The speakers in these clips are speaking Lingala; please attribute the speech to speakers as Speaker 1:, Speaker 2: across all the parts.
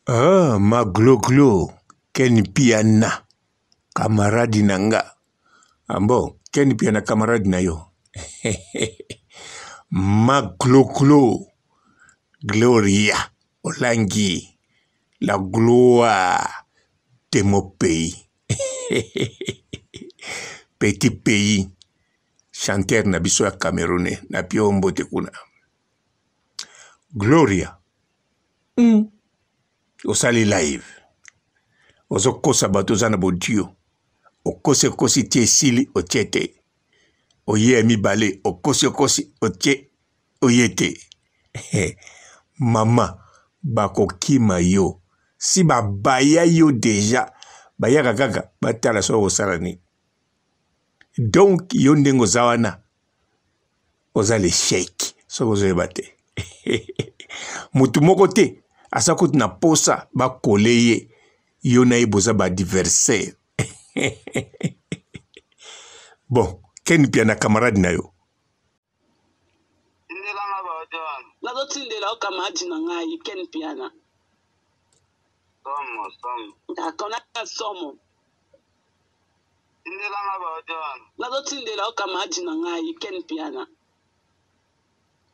Speaker 1: Ah, ma glo-glo, Ken Piana, camarade nanga. Ah bon, Ken Piana, camarade na yo. Ma glo-glo, Gloria, Olangi, la gloire de mon pays. Petit pays, chanteur na biso ya Camerounais, na pio mbote kuna. Gloria. Osali live. Ozo kosa bato zana bodio. Okose kosi tie sili ochete. Oye mi bale. Okosi oche oyete. Mama bako kima yo. Si ba baya yo deja. Baya kaka batala so osala ni. Donc yo ndengo zawana. Ozale shake. So ozo ebate. Mutu moko te. Asa kuti na posa ba koleye yo na iboza ba adversaire. Bon, Ken Piana camarade na yo.
Speaker 2: Na do tindela o kamadi na ngai Ken Piana. Somo. Da kona somo. Tindela nga ba ojon. Na do tindela o kamadi na ngai Ken Piana.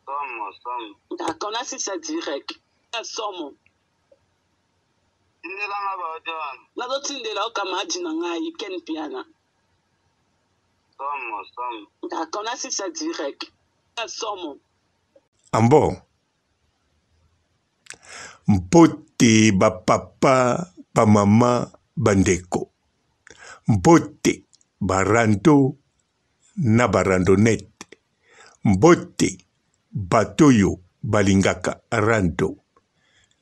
Speaker 2: Somo. Da kona sisa direct. Somo. Tindela nga ba ojon. Na do tindela o kamadi na ngai Ken Piana. Somo. Da kona sisa direct. Somo.
Speaker 1: Ambo. Mpote ba papa, ba mama, bandeko. Mpote ba rando na ba randonnette. Mpote batoyo balingaka rando.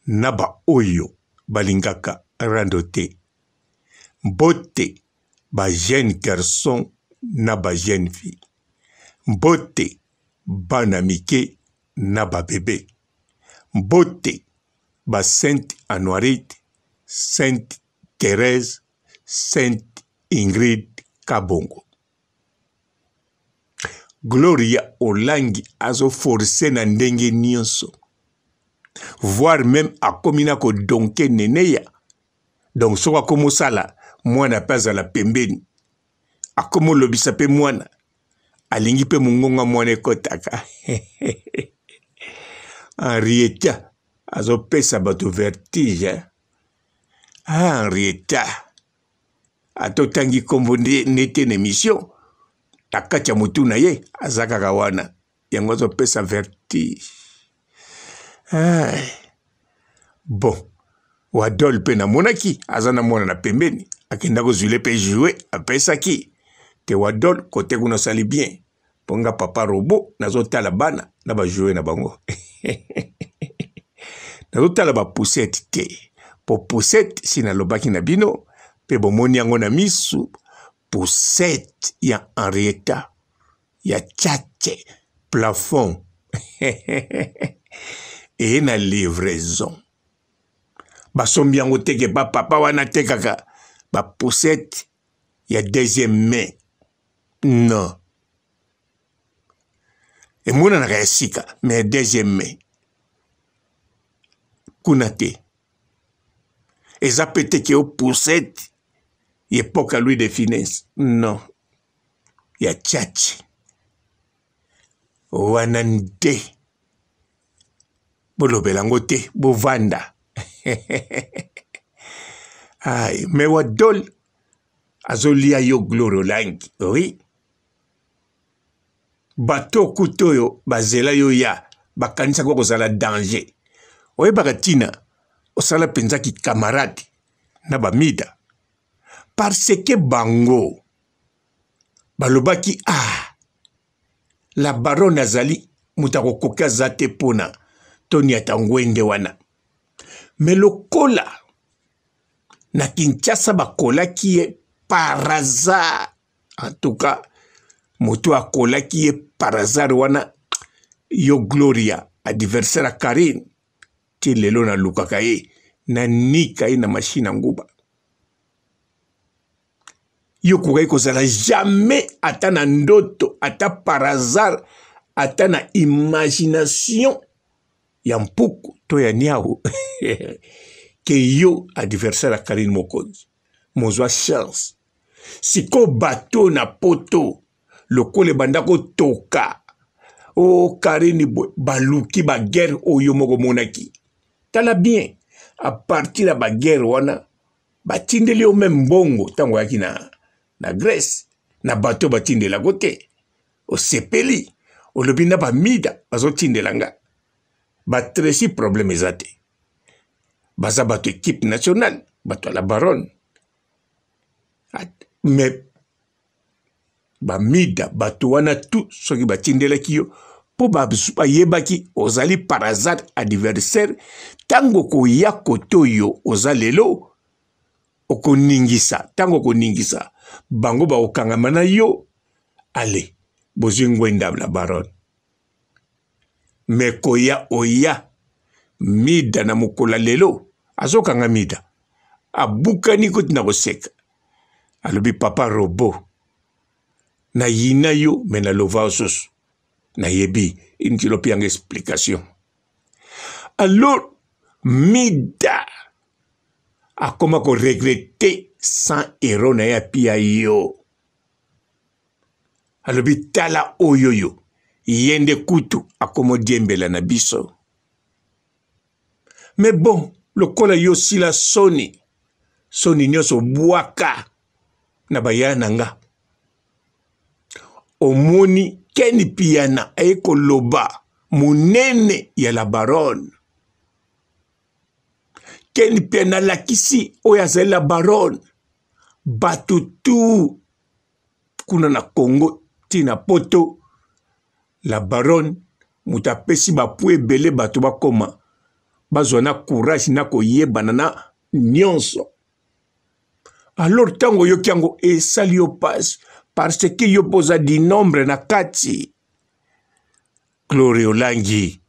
Speaker 1: Naba oyo balingaka rando te. Mbote ba jeune garçon na ba jeune fille. Mbote bana mike na ba bébé. Mbote ba Sainte Anuarite, Sainte Thérèse, Sainte Ingrid Kabongo. Gloria Olangi azo forcé na ndenge nyonso. Voire même a komina ko donke neneya. Donc soka komo sala mwana paza la pembeni. A komo lobisa pe mwana. Alingi pe mungonga mwana kotaka. Henrietta azo pesa bato vertige. Henrietta ato tangi kombo nete n'émission. Akacha mutu na ye azaka kawana. Yango azo pesa vertige. Ay. Bon, wadol pe na monaki, azana mona na pembeni, akenda ko zule pe jouer, apesa ki, te wadol kote kuna sali bien, ponga papa robot, nazo tala bana, na ba jouer na bango. Nazo tala ba poussette te, po poussette si na lobaki na bino, pe bomoni yango na misu, poussette ya Henrietta, ya tchatche, plafond. Et na livraison. Basombi yango teke ba papa wana tekaka ba poussette ya deuxième main. Non. Et mona na resika mais deuxième main. Kunate. Et ça peut-être que poussette époque à lui de finesse. Non. Ya tchatch. Wanande. Bolobelango te, bovanda. Ay, me wadol azolia yo Gloria Olangi, oui. Bato kutoyo bazela yo ya bakanisa kwa kozala danger. Oye bakatina osala penza ki camarade na bamida. Parce que bango balobaki la baronne azali mutako koka zate pona Tony atangwende wana. Mais lokola na Kinshasa bakola qui est par hasard. En tout cas, moto akola qui est par hasard wana yo Gloria adversaire a Karine. Ti lelo na lukaka ye na nika ye na machine nguba. Yo kukai kozala jamais ata na ndoto, ata par hasard, ata na imagination. Yampuku to ya niao ke yo adversaire ya Karine Mokonzi mozwa chance siko bato na poto lokole bandako toka o Karine baluki ba guerre oyo moko monaki tala bien à partir de la guerre wana batindeli yo même bongo tango yaki na Grèce na bato batindela kote o sepeli o lobina ba mida bazo tindela nga batresi problème ezate baza bato équipe nationale bato la baronne mais bamida bato wana tout soki batindelaki yo po bayebaki ozali par hasard adversaire tango koya koto yo oza lelo okoningisa tango koningisa bango baokangama na yo ale bozwi ngwenda la baronne mais koya oya mida na mokola lelo azokanga mida abukani koti na koseka alobi papa robot na yina yo me na lova osusu na yebi intilo pianga explication alors mida akoma ko regretter 100 € na ya pia yo alobi tala oyoyo yende kutu akomo diembela na biso mais bon lokola yo sila soni nyonso bwaka na baya nanga omoni Keni Piana eko loba munene ya la baronne Keni Piana lakisi oya la baronne batutu kuna na Congo tina poto la baronne mutapesi bapu ebele bato bakoma bazwana courage na koyebana na nyonso alors tango yo kiango esali yo passe parce que yo posa di nombre na kati Gloria Olangi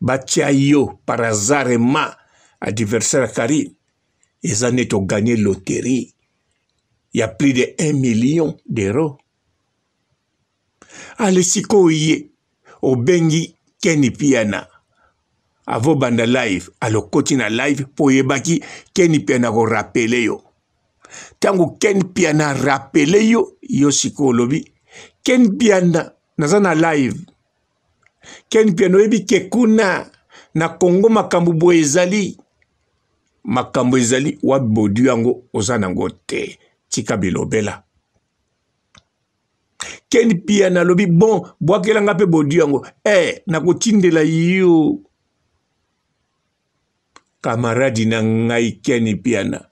Speaker 1: batia yo par hasard ma adversaire Karine eza neto gagné loterie il y a plus de 1 million d'euros ale siko ye obengi Keni Piana avo banda live alokoti na live po yebaki Keni Piana ko rappeler yo tango Keni Piana rappeler yo siko lobi Keni Piana naza na live Keni Piana yebi ke kuna na Congo makambo ezali wa bodu yango oza nango te tika bilobela Keni Piana lobi bon bwakela nga pe bodu yango na kotindela yo camarade na ngai Keni Piana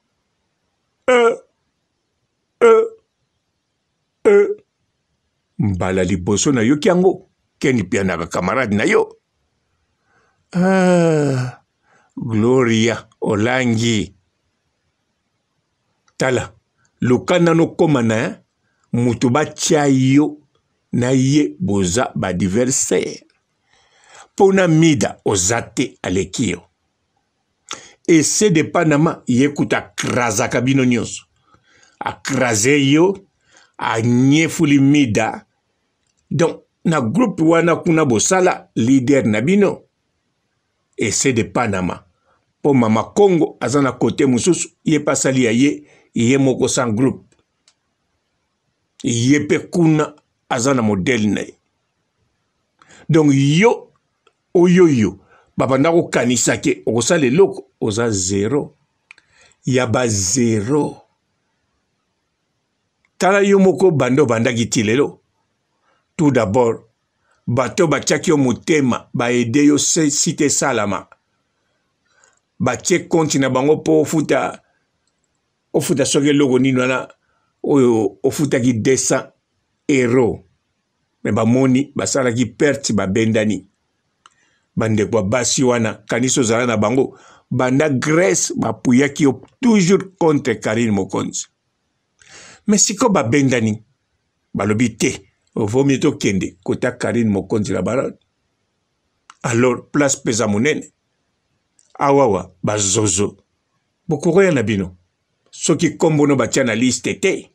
Speaker 1: mbala liboso na yo kiango Keni Piana ka camarade na yo Gloria Olangi tala lukana no komana mutu batia yo na ye boza ba adversaire pona mida ozate alekio ese de Panama yekuta kraza kabino nyonso akraze yo anyefuli mida donc na groupe wana kuna bosala leader na bino ese de Panama po mama Congo azana kote mususu ye pasali ya ye moko sans groupe ye pe kuna azana modèle na donc yo oyoyo babanda ko kanisa ke okosala eloko oza zero ya ba zero tala yo moko bando bandaki ti lelo tout d'abord bato batiaki yo motema baede yo site salama batie konti na bango po ofuta soki eloko nini wana oyo ofutaki 200 € me bamoni basalaki perte babendani bandeko basi wana kanisa ozala na bango banda Grèce bapuyaki yo toujours contre Karine Mokonzi mais siko babendani balobi te ovomi tokende kota Karine Mokonzi la baronne alors place peza monene awawa bazozo bokokoya na bino soki kombono batia na liste te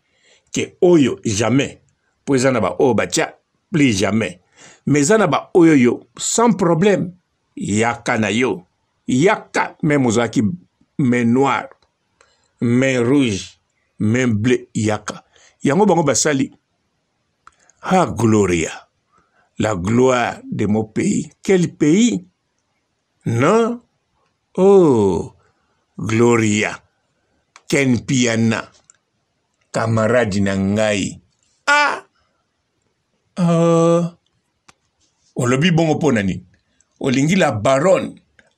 Speaker 1: ke oyo jamais po eza na ba oyo batia plus jamais mais eza na ba oyo sans problème yaka na yo yaka même ozalaki main noire, main rouge, main bleue yaka. Yango bango basali. Ah, Gloria, la gloire de mon pays. Quel pays? Non? Oh, Gloria, Ken Piana, camarade Nangai. Ah! Olobi bongo ponani. Olingi la baronne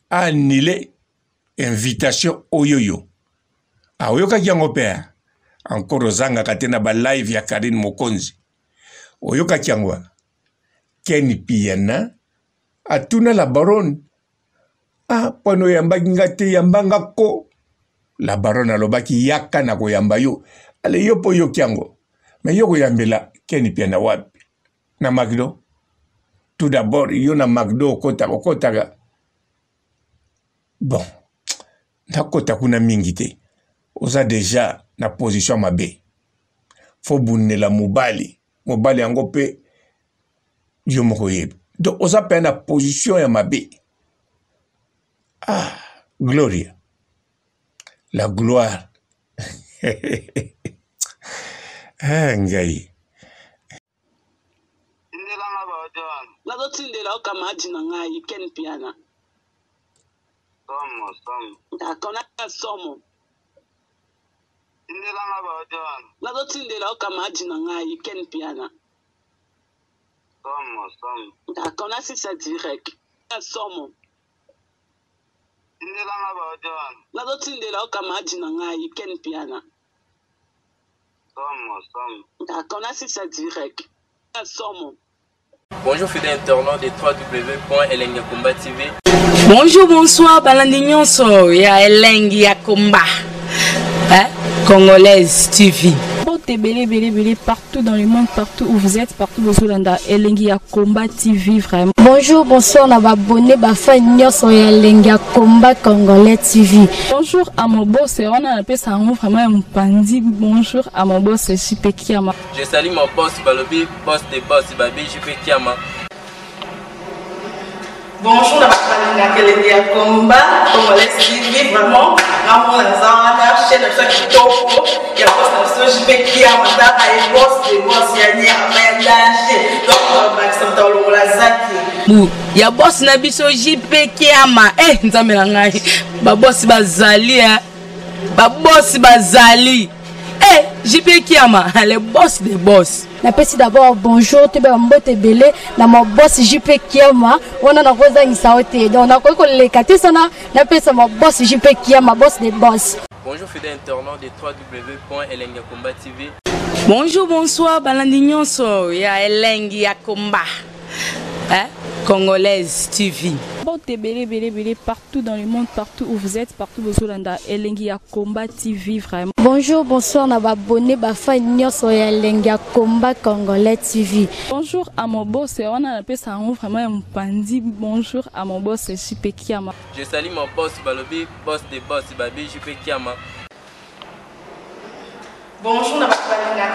Speaker 1: a annulé invitation oyoyo. Oyoka kiango père. Encore ozanga katena ba live ya Karine Mokonzi. Oyoka kiango. Ken Piana atuna la baronne. Ah, pano yambaki ngate yambanga ko. La baronne alobaki yaka na koyamba yo. Ale yo po yo kiango. Mais yo koyambela Ken Piana wapi. Na McDo. Tout d'abord, yo na McDo okota. Bon. Na kota kuna mingite. Oza déjà na position mabe. Fo bunela mobali. Mobali yango pe yo moko yebe. Donc oza pe na position ya mabe. Ah, Gloria. La gloire. Ah, ngai.
Speaker 2: Nazotindela okamaji na ngai Ken Piana.
Speaker 3: Somo.
Speaker 2: Akona somo.
Speaker 3: Tindelanga bajon.
Speaker 2: Nazotindela okamaji na ngai Ken Piana.
Speaker 3: Somo.
Speaker 2: Akona sisa direct. Somo.
Speaker 3: Tindelanga bajon.
Speaker 2: Nazotindela okamaji na ngai Ken Piana.
Speaker 3: Somo.
Speaker 2: Akona sisa direct. Somo.
Speaker 4: Bonjour fidèles internautes de www.elengakomba TV.
Speaker 5: Bonjour, bonsoir, balandi nyonso ya Elengi ya Komba. Congolaise TV.
Speaker 6: Belé partout dans le monde, partout où vous êtes, partout où vous êtes, Elengi ya Komba TV vraiment.
Speaker 7: Bonjour, bonsoir, on a abonné bafa nyonso ya Elengi ya Komba Congolais TV.
Speaker 6: Bonjour à mon boss, on a appelé ça vraiment un pandi. Bonjour à mon boss, JP Kiama.
Speaker 4: Je salue mon boss Balobi, boss des boss Babi, JP Kiama.
Speaker 5: Bonjour, la Elengi ya Komba Congolais TV vraiment. Ramon Lazana, chaîne de ça qui topo, il y a pas de JP Kiama, et boss des boss, il y a un danger. Donc, Maxime Talon Lazaki. Il y a boss Nabiso JP Kiama. Nzambe na ngai. Ba boss bazali ba boss bazali. JP Kiama, le boss des boss.
Speaker 7: Napesi d'abord bonjour, tu peux mbote belé na mon boss JP Kiama, on a na rosa ngisaote. Donc na ko le katisana, napesi mon boss JP Kiama, boss des boss.
Speaker 4: Bonjour fidèles internautes de www.elengakomba TV.
Speaker 5: Bonjour, bonsoir, balandi nyonso ya Elengi ya Komba. Congolaise TV.
Speaker 6: Belé partout dans le monde, partout où vous êtes, partout où vous êtes, Elengi ya Komba TV vraiment.
Speaker 7: Bonjour, bonsoir, on a abonné bafa nyonso ya Elengi ya Komba Congolais TV.
Speaker 6: Bonjour à mon boss, on a appelé ça vraiment un pandi. Bonjour à mon boss, JP Kiama.
Speaker 4: Je salue mon boss Balobi, boss des boss Babi, JP Kiama.
Speaker 5: Bonjour, la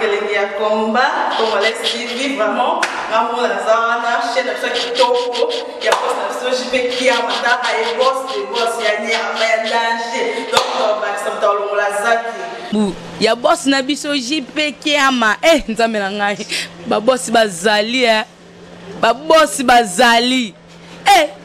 Speaker 5: Elengi ya Komba Congolais TV vraiment. Ramon Lazana, chaîne de ça qui topo, il y a pas de JP Kiama, et boss des boss, il y a un danger. Donc, Maxime Talon Lazaki. Il y a boss Nabiso JP Kiama. Nzambe na ngai. Ba boss bazali ba boss bazali.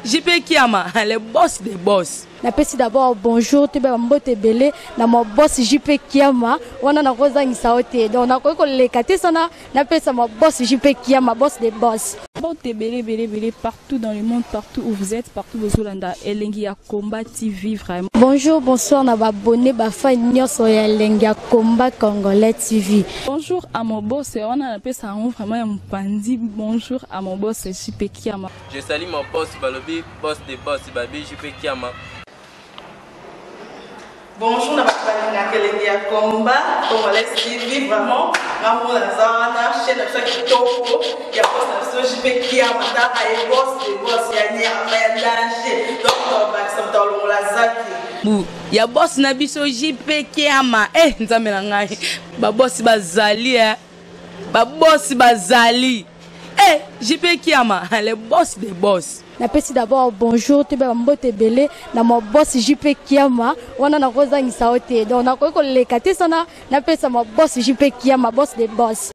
Speaker 5: JP Kiama, le boss des boss.
Speaker 7: Napesi d'abord bonjour, tu peux mbote belé na mon boss JP Kiama, on a na rosa ngisaote. Donc na ko le katisana, napesi mon boss JP Kiama, boss des boss.
Speaker 6: Belé partout dans le monde, partout où vous êtes, partout où vous êtes, Elengi ya Komba TV vraiment.
Speaker 7: Bonjour, bonsoir, on a abonné bafa nyonso ya Elengi ya Komba Congolais TV.
Speaker 6: Bonjour à mon boss, on a appelé ça vraiment un pandi. Bonjour à mon boss, JP Kiama.
Speaker 4: Je salue mon boss Balobi, boss des boss Babi, JP Kiama.
Speaker 5: Bonjour, la Elengi ya Komba Congolais TV vraiment. Ramon Lazana, chaîne de ça qui topo, il y a pas de JP Kiama, et boss des boss, il y a un danger. Donc, Maxime Talon Lazaki. Il y a boss Nabiso JP Kiama. Nzambe na ngai. Ba boss bazali ba boss bazali. JP Kiama, le boss des boss.
Speaker 7: napesi d'abord bonjour te ba mbote belé na mo boss JP Kiama wana na kozangisa ote donc nakoki koleka te sana napesa mo boss JP Kiama boss de boss